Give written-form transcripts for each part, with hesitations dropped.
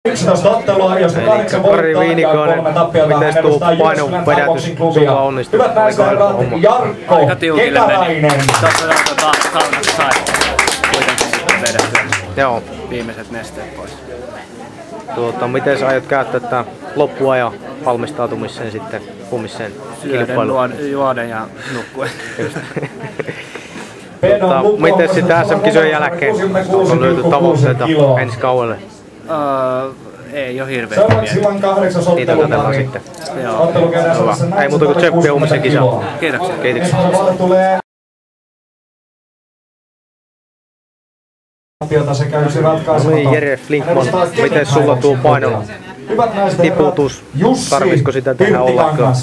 11 ottelua, josta 8 voittoa ja 3 tappiota. Hän edustaa Jyväskylän Thai-Boxing Clubia. Hyvät naiset ja herrat, Jarkko Kekäläinen. Saunassa sai kuitenkin sitten vedettyä viimeiset nesteet pois. Miten sä aiot käyttää tämän loppuajan valmistautumiseen sitten huomiseen kilpailuun? Juoden ja nukkuen. Miten sitten SM-kisojen jälkeen on löyty tavoitteita ensi kaudelle? Ei ole hirveästi vielä. Niitä otetaan sitten. Ei muuta kuin tsemppiä huomiseen kisaan. Kiitoksia. Kiitoksia. No niin, Jere Flinkman, miten sulla tuo painon tiputus? Tarvisiko sitä tehdä ollenkaan?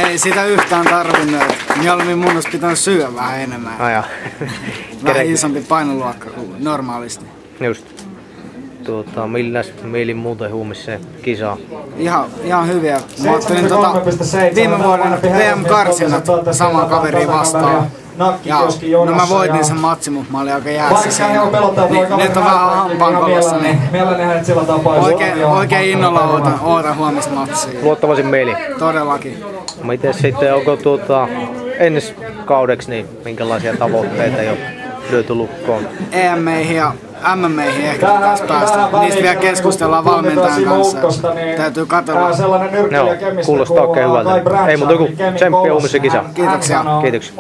Ei sitä yhtään tarvinnut. Mieluummin mun olisi pitänyt syödä vähän enemmän. Vähän isompi painoluokka kuin normaalisti. Just. Milläs mielin muuten huomiseen kisaan? Ihan hyviä. Mä ottelin viime vuoden VM-karsinnat samaa kaveria vastaan. Ja no mä voitin sen matsin, mutta mä olin aika jäässä siinä. Nyt on vähän hampaankolossa, niin oikein innolla ootan huomista matsia. Luottavaisin mieli. Todellakin. Miten sitten, onko ensi kaudeksi, niin minkälaisia tavoitteita jo löyty lukkoon? EM-meihin ja MM-meihin ehkä pitäisi päästä. Niistä vielä keskustellaan valmentajan kanssa. Täytyy katsella. Joo, kuulostaa oikein hyvältä. Ei muuta kuin tsemppiä huomisen kisaan. Kiitoksia. Kiitoksia.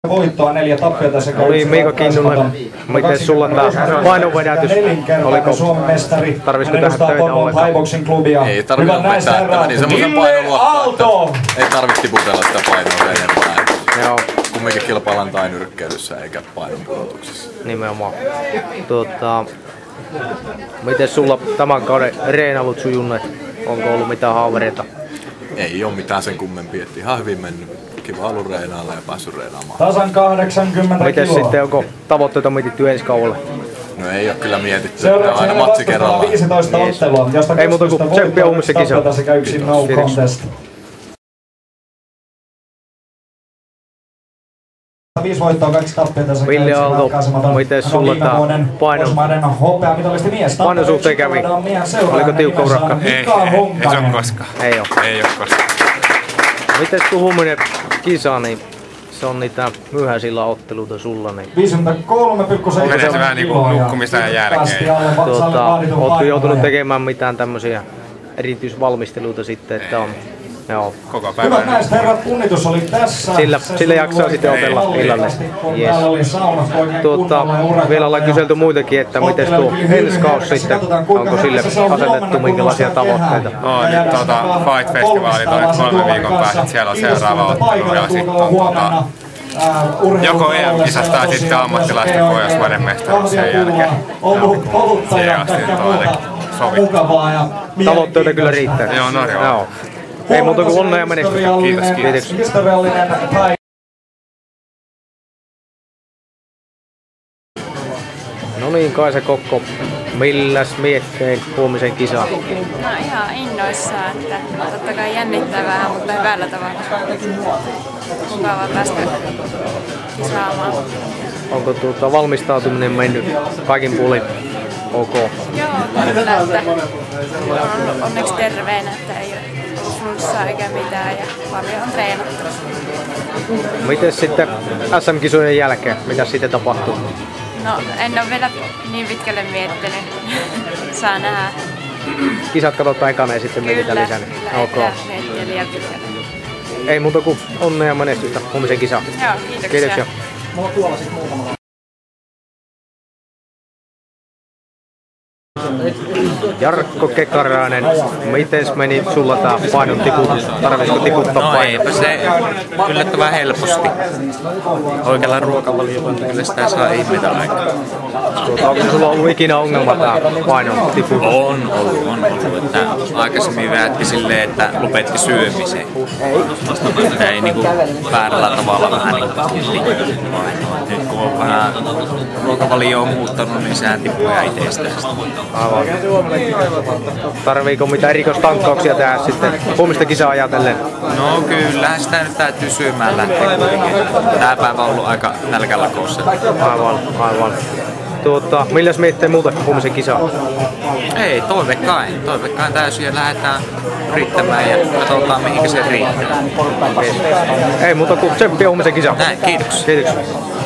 Voittoa 4 tappiota sekä oli Miika Kinnunen. Miten sulla tää painonvedätys? Oliko tarvisiko tähän töitä ollenkaan? Ei tarvitse vetää, että meni semmoisen painoluokkaan, että ei tarvitse tiputella sitä painoa enempää. Joo. Kumminkin kilpaillaan tainyrkkeilyssä eikä painonpudotuksessa. Nimenomaan. Miten sulla tämän kauden reenailut sujunneet? Onko ollut mitään haavereita? Ei ole mitään sen kummempia, että ihan hyvin mennyt. Kiva ollut reenailla ja päässyt reenaamaan. Tasan 80 Miten kiloa. Sitten, onko tavoitteita mietitty ensi kaudelle? No ei ole kyllä mietitty, aina matsi kerrallaan. 15 ottelua, josta ei muuta kuin tsemppiä huomissa kisaan. Sekä yksin no contest. 5 voittoa, 2 tappiota sekä Ville Aalto, miten sulla tää painon suhteen kävi? Oliko tiukka urakka? Ei se ole koskaan. Ei oo koskaan. Miten tuo huominen kisa, niin se on niitä myöhäisillä otteluita sulla, niin 53,7 menee se vähän niinku nukkumisajan jälkeen. Ootko joutunut tekemään mitään tämmösiä erityisvalmisteluita sitten, että on koko päivä. Hyvät naiset herrat, punnitus oli tässä. Sillä jaksaa sitten otella illalle. Yes. Vielä ollaan kyselty muitakin, että miten tuo ensi kausi sitten, onko sille asetettu minkälaisia tavoitteita? Nyt Fight-festivaali on 3 viikon päästä, siellä on seuraava ottelu ja sitten on joko EM-kisat tai sitten ammattilaisten Pohjoismaiden mestaruus sen jälkeen. Siihen asti nyt on ainakin sovittu. Tavoitteita kyllä riittää. Joo, Norjaa. Ei muuta kuin onnea ja menestystä. Kiitos. No niin, Kaisa Kokko, milläs miettein huomisen kisaan? No ihan innoissaan, että totta kai jännittää vähän, mutta hyvällä tavalla. Mukava päästä kisaamaan. Onko valmistautuminen mennyt kaikin puolin ok? Joo, kyllä, että on onneksi terveenä, että ei ole flunssaa eikä mitään ja paljon on treenattu. Miten sitten SM-kisojen jälkeen, mitä sitten tapahtuu? No en ole vielä niin pitkälle miettinyt. Saa nähdä. Kisat katsotaan ekana ja sitten mietitään lisää. Kyllä, miettiä liian pitkälle. Ei muuta kuin onnea ja menestystä huomisen kisaan. Joo, kiitoksia. Mulla on tuolla sit muutamalla. Jarkko Kekarainen, miten meni sulla tää painon tiputus? Tarvitsiko tiputtaa No painoa? eipä se yllättävän helposti. Oikealla ruokavaliolla kyllä sitä saa ihmetä aikaa. Onko sulla ollut ikinä ongelma tää painon tiputus? On ollut. Että aikaisemmin vähätkin silleen, että lopetti syömiseen. Että ei niinku väärällä tavalla vähän niinku nyt kun on vähän ruokavalio on muuttanut, niin sehän tippuu ihan itsestään. Aivan. Tarviiko mitä erikoistankkauksia tehdä sitten huomista kisaa ajatellen? No kyllähän sitä nyt täytyy syömään lähteä kuitenkin. Tää päivä on ollut aika nälkälakossa. Aivan. Milläs miettii muuten huomisen kisaa? Ei, toivekkain täysin ja lähdetään yrittämään ja katsotaan mihinkä se riittää. Ei muuta kuin tsemppiä huomisen kisaan. Näin, kiitoksia. Kiitoksia.